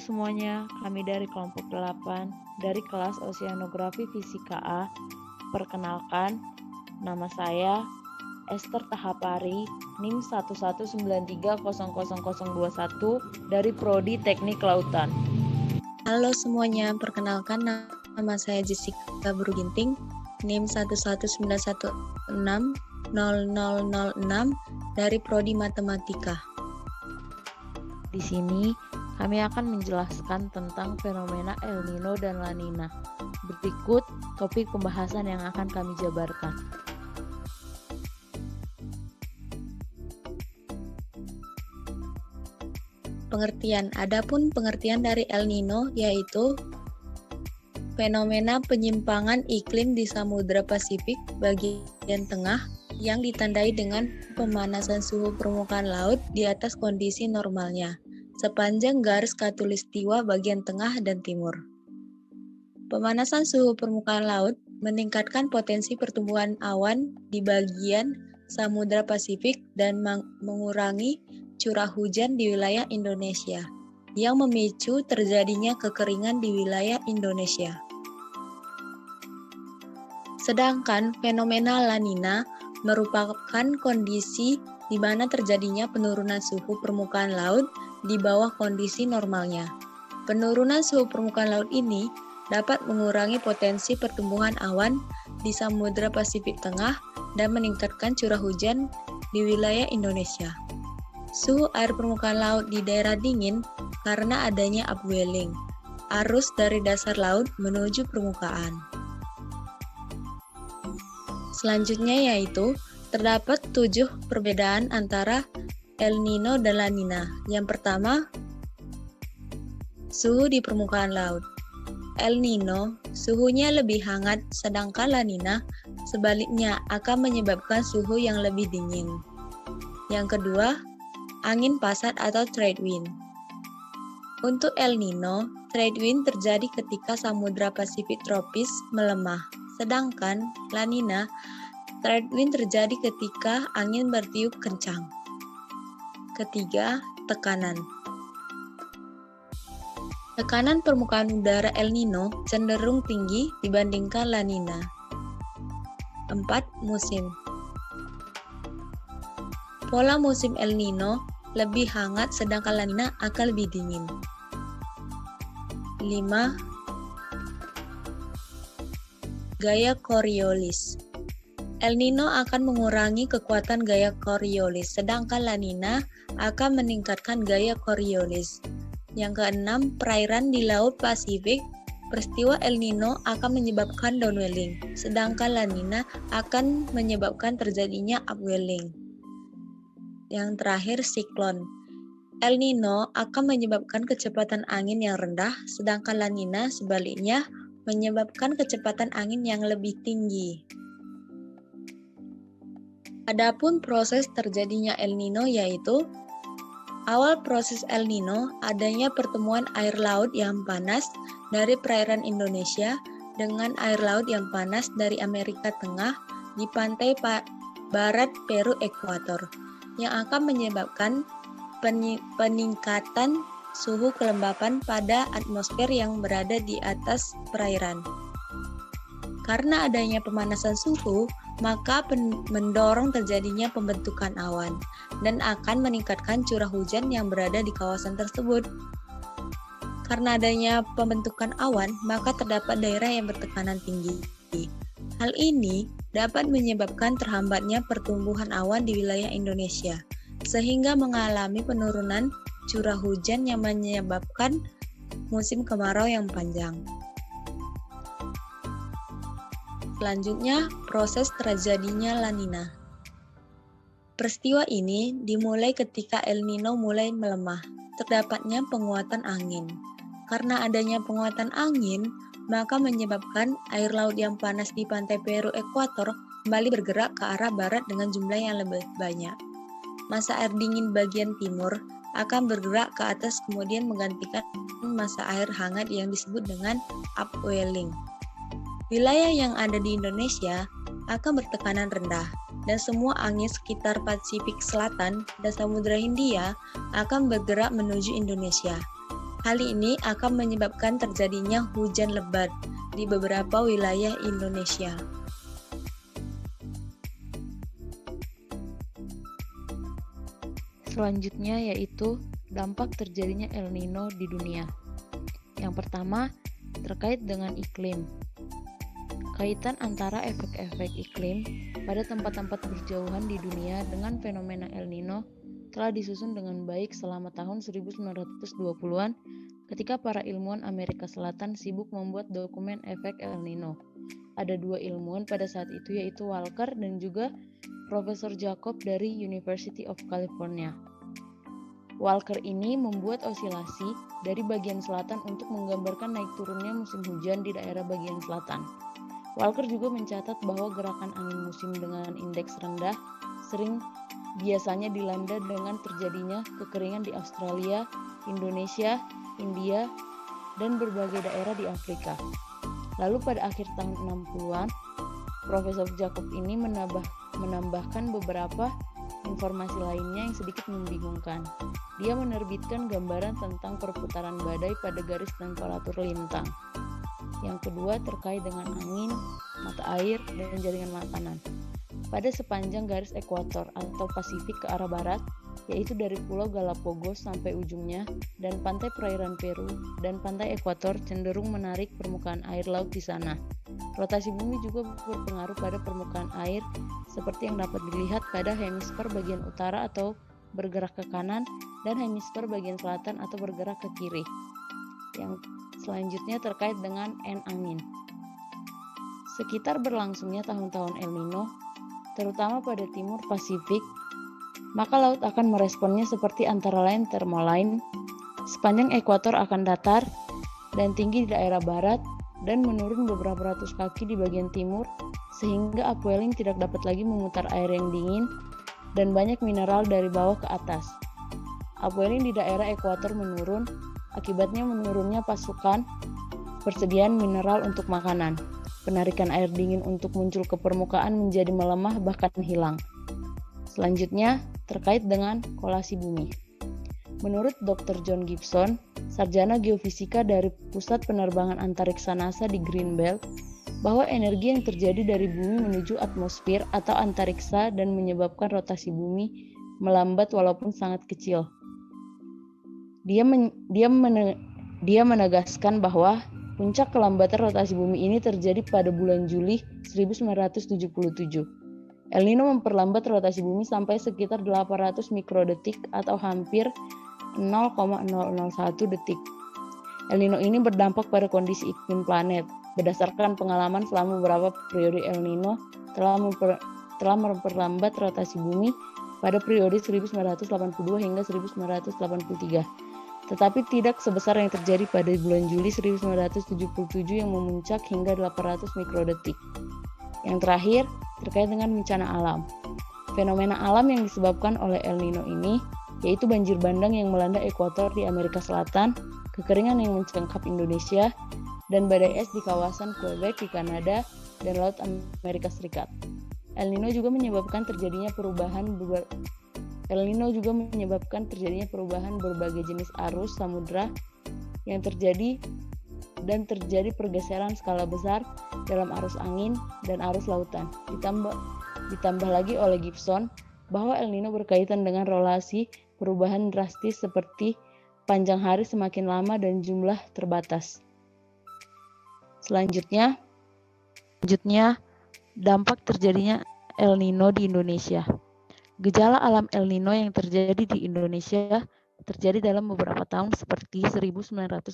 semuanya, kami dari kelompok 8 dari kelas Oceanografi Fisika A. Perkenalkan, nama saya Esther Tahapari, NIM 119300021 dari Prodi Teknik Lautan. Halo semuanya, perkenalkan nama saya Jessica Buruginting, NIM 119160006 dari Prodi Matematika. Di sini, kami akan menjelaskan tentang fenomena El Nino dan La Nina. Berikut topik pembahasan yang akan kami jabarkan. Adapun pengertian dari El Nino yaitu fenomena penyimpangan iklim di Samudra Pasifik bagian tengah yang ditandai dengan pemanasan suhu permukaan laut di atas kondisi normalnya sepanjang garis khatulistiwa bagian tengah dan timur. Pemanasan suhu permukaan laut meningkatkan potensi pertumbuhan awan di bagian Samudra Pasifik dan mengurangi curah hujan di wilayah Indonesia, yang memicu terjadinya kekeringan di wilayah Indonesia. Sedangkan fenomena La Nina merupakan kondisi di mana terjadinya penurunan suhu permukaan laut di bawah kondisi normalnya. Penurunan suhu permukaan laut ini dapat mengurangi potensi pertumbuhan awan di Samudra Pasifik Tengah dan meningkatkan curah hujan di wilayah Indonesia. Suhu air permukaan laut di daerah dingin karena adanya upwelling, arus dari dasar laut menuju permukaan. Selanjutnya yaitu, terdapat 7 perbedaan antara El Nino dan La Nina. Yang pertama, suhu di permukaan laut. El Nino, suhunya lebih hangat, sedangkan La Nina sebaliknya akan menyebabkan suhu yang lebih dingin. Yang kedua, angin pasat atau trade wind. Untuk El Nino, trade wind terjadi ketika Samudra Pasifik tropis melemah, sedangkan La Nina, trade wind terjadi ketika angin bertiup kencang. Ketiga, tekanan. Tekanan permukaan udara El Nino cenderung tinggi dibandingkan La Nina. 4. Musim. Pola musim El Nino lebih hangat sedangkan La Nina akan lebih dingin. 5. Gaya Coriolis. El Nino akan mengurangi kekuatan gaya Coriolis, sedangkan La Nina akan meningkatkan gaya Coriolis. Yang keenam, perairan di Laut Pasifik. Peristiwa El Nino akan menyebabkan downwelling, sedangkan La Nina akan menyebabkan terjadinya upwelling. Yang terakhir, siklon. El Nino akan menyebabkan kecepatan angin yang rendah, sedangkan La Nina sebaliknya menyebabkan kecepatan angin yang lebih tinggi. Adapun proses terjadinya El Nino yaitu, awal proses El Nino adanya pertemuan air laut yang panas dari perairan Indonesia dengan air laut yang panas dari Amerika Tengah di pantai barat Peru Ekuator, yang akan menyebabkan peningkatan suhu kelembapan pada atmosfer yang berada di atas perairan. Karena adanya pemanasan suhu, maka mendorong terjadinya pembentukan awan dan akan meningkatkan curah hujan yang berada di kawasan tersebut. Karena adanya pembentukan awan, maka terdapat daerah yang bertekanan tinggi. Hal ini dapat menyebabkan terhambatnya pertumbuhan awan di wilayah Indonesia, sehingga mengalami penurunan curah hujan yang menyebabkan musim kemarau yang panjang. Selanjutnya, proses terjadinya La Nina. Peristiwa ini dimulai ketika El Nino mulai melemah, terdapatnya penguatan angin. Karena adanya penguatan angin, maka menyebabkan air laut yang panas di pantai Peru Ekuator kembali bergerak ke arah barat dengan jumlah yang lebih banyak. Masa air dingin bagian timur akan bergerak ke atas kemudian menggantikan masa air hangat yang disebut dengan upwelling. Wilayah yang ada di Indonesia akan bertekanan rendah dan semua angin sekitar Pasifik Selatan dan Samudra Hindia akan bergerak menuju Indonesia. Hal ini akan menyebabkan terjadinya hujan lebat di beberapa wilayah Indonesia. Selanjutnya yaitu dampak terjadinya El Nino di dunia. Yang pertama, terkait dengan iklim. Kaitan antara efek-efek iklim pada tempat-tempat berjauhan di dunia dengan fenomena El Nino telah disusun dengan baik selama tahun 1920-an ketika para ilmuwan Amerika Selatan sibuk membuat dokumen efek El Nino. Ada dua ilmuwan pada saat itu yaitu Walker dan juga Profesor Jacob dari University of California. Walker ini membuat osilasi dari bagian selatan untuk menggambarkan naik turunnya musim hujan di daerah bagian selatan. Walker juga mencatat bahwa gerakan angin musim dengan indeks rendah biasanya dilanda dengan terjadinya kekeringan di Australia, Indonesia, India, dan berbagai daerah di Afrika. Lalu pada akhir tahun 60-an, Profesor Jacob ini menambahkan beberapa informasi lainnya yang sedikit membingungkan. Dia menerbitkan gambaran tentang perputaran badai pada garis temperatur lintang. Yang kedua terkait dengan angin, mata air, dan jaringan makanan. Pada sepanjang garis ekuator atau Pasifik ke arah barat, yaitu dari Pulau Galapagos sampai ujungnya, dan pantai perairan Peru dan pantai ekuator cenderung menarik permukaan air laut di sana. Rotasi bumi juga berpengaruh pada permukaan air, seperti yang dapat dilihat pada hemisfer bagian utara atau bergerak ke kanan, dan hemisfer bagian selatan atau bergerak ke kiri. Yang selanjutnya terkait dengan angin. Sekitar berlangsungnya tahun-tahun El Nino, terutama pada timur Pasifik, maka laut akan meresponnya seperti antara lain thermoline, sepanjang ekuator akan datar dan tinggi di daerah barat dan menurun beberapa ratus kaki di bagian timur, sehingga upwelling tidak dapat lagi memutar air yang dingin dan banyak mineral dari bawah ke atas. Upwelling di daerah ekuator menurun, akibatnya menurunnya pasukan persediaan mineral untuk makanan. Penarikan air dingin untuk muncul ke permukaan menjadi melemah bahkan hilang. Selanjutnya, terkait dengan kolasi bumi. Menurut Dr. John Gibson, sarjana geofisika dari Pusat Penerbangan Antariksa NASA di Greenbelt, bahwa energi yang terjadi dari bumi menuju atmosfer atau antariksa dan menyebabkan rotasi bumi melambat walaupun sangat kecil. Dia menegaskan bahwa puncak kelambatan rotasi bumi ini terjadi pada bulan Juli 1977. El Nino memperlambat rotasi bumi sampai sekitar 800 mikrodetik atau hampir 0,001 detik. El Nino ini berdampak pada kondisi iklim planet. Berdasarkan pengalaman selama beberapa periode El Nino telah memperlambat rotasi bumi pada periode 1982 hingga 1983. Tetapi tidak sebesar yang terjadi pada bulan Juli 1977 yang memuncak hingga 800 mikrodetik. Yang terakhir, terkait dengan bencana alam. Fenomena alam yang disebabkan oleh El Nino ini, yaitu banjir bandang yang melanda ekuator di Amerika Selatan, kekeringan yang mencengkap Indonesia, dan badai es di kawasan Quebec di Kanada dan Laut Amerika Serikat. El Nino juga menyebabkan terjadinya perubahan berbagai jenis arus samudra yang terjadi pergeseran skala besar dalam arus angin dan arus lautan. Ditambah lagi oleh Gibson bahwa El Nino berkaitan dengan relasi perubahan drastis seperti panjang hari semakin lama dan jumlah terbatas. Selanjutnya dampak terjadinya El Nino di Indonesia. Gejala alam El Nino yang terjadi di Indonesia terjadi dalam beberapa tahun seperti 1982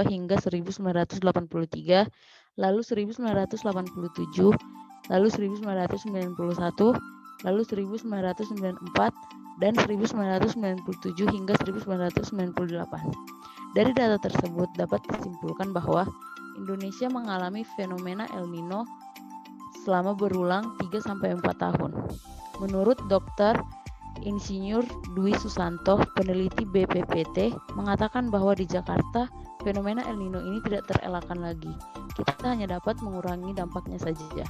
hingga 1983, lalu 1987, lalu 1991, lalu 1994, dan 1997 hingga 1998. Dari data tersebut dapat disimpulkan bahwa Indonesia mengalami fenomena El Nino selama berulang 3-4 tahun. Menurut Dr. Insinyur Dwi Susanto, peneliti BPPT, mengatakan bahwa di Jakarta, fenomena El Nino ini tidak terelakkan lagi. Kita hanya dapat mengurangi dampaknya saja.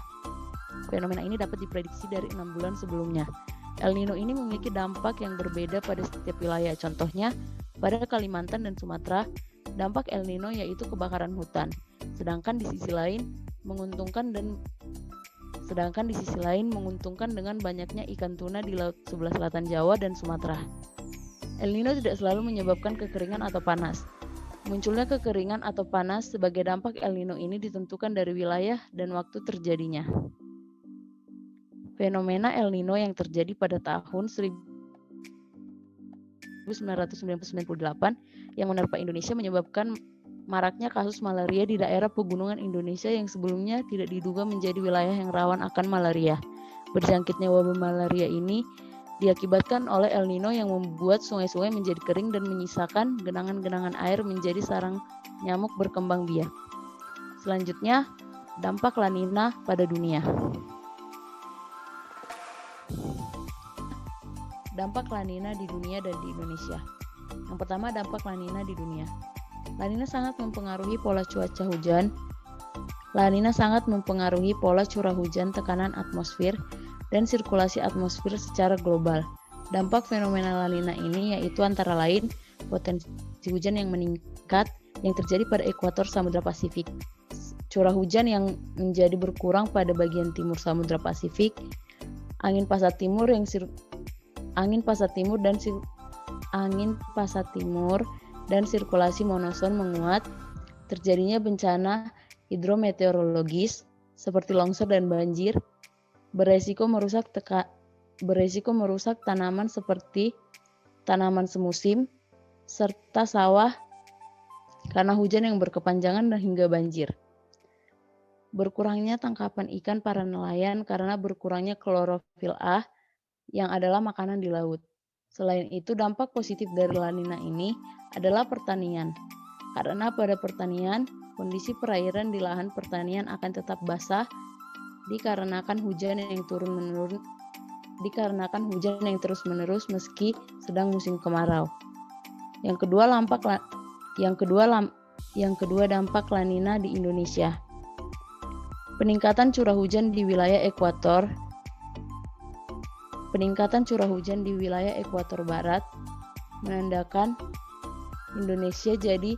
Fenomena ini dapat diprediksi dari 6 bulan sebelumnya. El Nino ini memiliki dampak yang berbeda pada setiap wilayah. Contohnya, Pada Kalimantan dan Sumatera, dampak El Nino yaitu kebakaran hutan. Sedangkan di sisi lain menguntungkan dengan banyaknya ikan tuna di laut sebelah selatan Jawa dan Sumatera. El Nino tidak selalu menyebabkan kekeringan atau panas. Munculnya kekeringan atau panas sebagai dampak El Nino ini ditentukan dari wilayah dan waktu terjadinya. Fenomena El Nino yang terjadi pada tahun 1998 yang menerpa Indonesia menyebabkan maraknya kasus malaria di daerah pegunungan Indonesia yang sebelumnya tidak diduga menjadi wilayah yang rawan akan malaria. Berjangkitnya wabah malaria ini diakibatkan oleh El Nino yang membuat sungai-sungai menjadi kering dan menyisakan genangan-genangan air menjadi sarang nyamuk berkembang biak. Selanjutnya, dampak La Nina pada dunia. Dampak La Nina di dunia dan di Indonesia. Yang pertama, dampak La Nina di dunia. La Nina sangat mempengaruhi pola cuaca hujan. La Nina sangat mempengaruhi pola curah hujan, tekanan atmosfer, dan sirkulasi atmosfer secara global. Dampak fenomena La Nina ini yaitu antara lain potensi hujan yang meningkat yang terjadi pada ekuator Samudra Pasifik, curah hujan yang menjadi berkurang pada bagian timur Samudra Pasifik, angin pasat timur dan sirkulasi monoson menguat, terjadinya bencana hidrometeorologis seperti longsor dan banjir, beresiko merusak tanaman seperti tanaman semusim, serta sawah karena hujan yang berkepanjangan dan hingga banjir. Berkurangnya tangkapan ikan para nelayan karena berkurangnya klorofil A yang adalah makanan di laut. Selain itu, dampak positif dari La Nina ini adalah pertanian. Karena pada pertanian, kondisi perairan di lahan pertanian akan tetap basah dikarenakan hujan yang terus-menerus meski sedang musim kemarau. Yang kedua, dampak La Nina di Indonesia. Peningkatan curah hujan di wilayah ekuator barat menandakan Indonesia jadi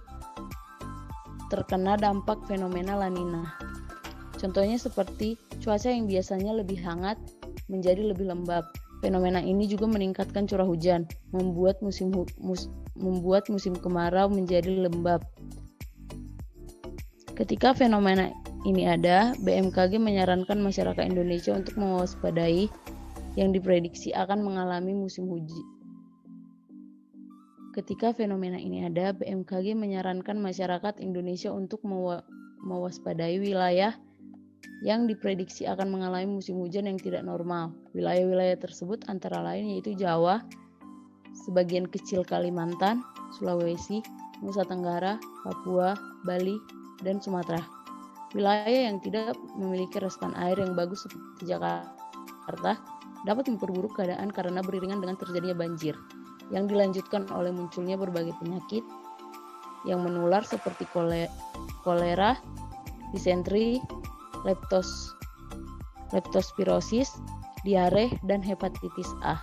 terkena dampak fenomena La Nina. Contohnya seperti cuaca yang biasanya lebih hangat menjadi lebih lembab. Fenomena ini juga meningkatkan curah hujan, membuat musim kemarau menjadi lembab. Ketika fenomena ini ada, BMKG menyarankan masyarakat Indonesia untuk mewaspadai yang diprediksi akan mengalami musim hujan. Ketika fenomena ini ada, BMKG menyarankan masyarakat Indonesia untuk mewaspadai wilayah yang diprediksi akan mengalami musim hujan yang tidak normal. Wilayah-wilayah tersebut antara lain yaitu Jawa, sebagian kecil Kalimantan, Sulawesi, Nusa Tenggara, Papua, Bali, dan Sumatera. Wilayah yang tidak memiliki resapan air yang bagus seperti Jakarta dapat memperburuk keadaan karena beriringan dengan terjadinya banjir yang dilanjutkan oleh munculnya berbagai penyakit yang menular seperti kolera, disentri, leptospirosis, diare, dan hepatitis A.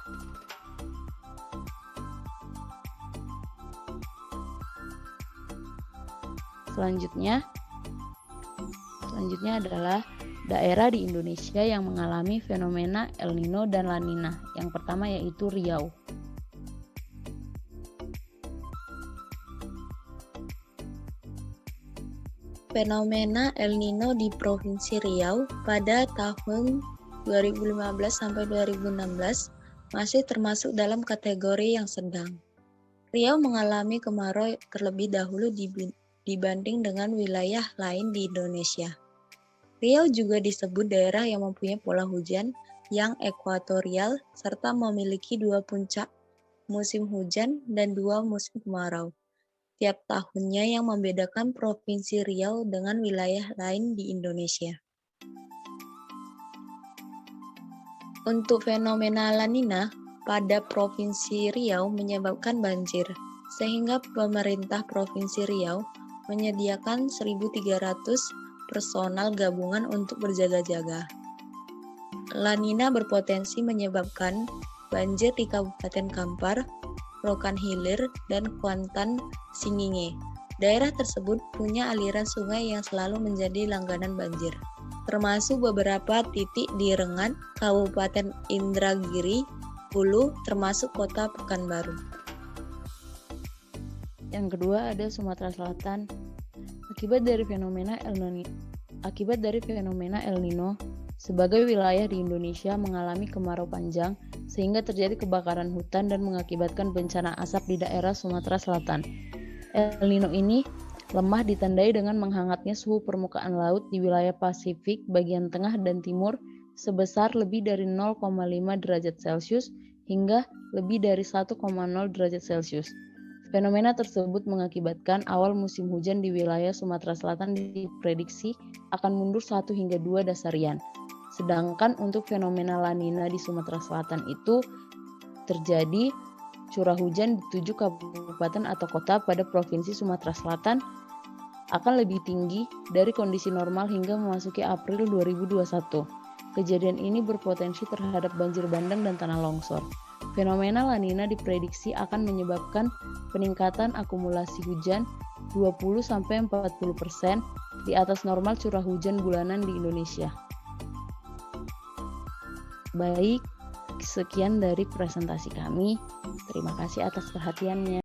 Selanjutnya adalah daerah di Indonesia yang mengalami fenomena El Nino dan La Nina. Yang pertama yaitu Riau. Fenomena El Nino di Provinsi Riau pada tahun 2015 sampai 2016 masih termasuk dalam kategori yang sedang. Riau mengalami kemarau terlebih dahulu dibanding dengan wilayah lain di Indonesia. Riau juga disebut daerah yang mempunyai pola hujan yang ekuatorial serta memiliki 2 puncak musim hujan dan 2 musim kemarau tiap tahunnya yang membedakan Provinsi Riau dengan wilayah lain di Indonesia. Untuk fenomena La Nina pada Provinsi Riau menyebabkan banjir, sehingga pemerintah Provinsi Riau menyediakan 1.300 personal gabungan untuk berjaga-jaga. La Nina berpotensi menyebabkan banjir di Kabupaten Kampar, Rokan Hilir, dan Kuantan Singinge. Daerah tersebut punya aliran sungai yang selalu menjadi langganan banjir, termasuk beberapa titik di Rengat, Kabupaten Indragiri, Hulu, termasuk kota Pekanbaru. Yang kedua ada Sumatera Selatan. Akibat dari fenomena El Nino, sebagai wilayah di Indonesia mengalami kemarau panjang sehingga terjadi kebakaran hutan dan mengakibatkan bencana asap di daerah Sumatera Selatan. El Nino ini lemah ditandai dengan menghangatnya suhu permukaan laut di wilayah Pasifik bagian tengah dan timur sebesar lebih dari 0,5 derajat Celcius hingga lebih dari 1,0 derajat Celcius. Fenomena tersebut mengakibatkan awal musim hujan di wilayah Sumatera Selatan diprediksi akan mundur 1 hingga 2 dasarian. Sedangkan untuk fenomena La Nina di Sumatera Selatan itu terjadi curah hujan di 7 kabupaten atau kota pada Provinsi Sumatera Selatan akan lebih tinggi dari kondisi normal hingga memasuki April 2021. Kejadian ini berpotensi terhadap banjir bandang dan tanah longsor. Fenomena La Nina diprediksi akan menyebabkan peningkatan akumulasi hujan 20-40% di atas normal curah hujan bulanan di Indonesia. Baik, sekian dari presentasi kami. Terima kasih atas perhatiannya.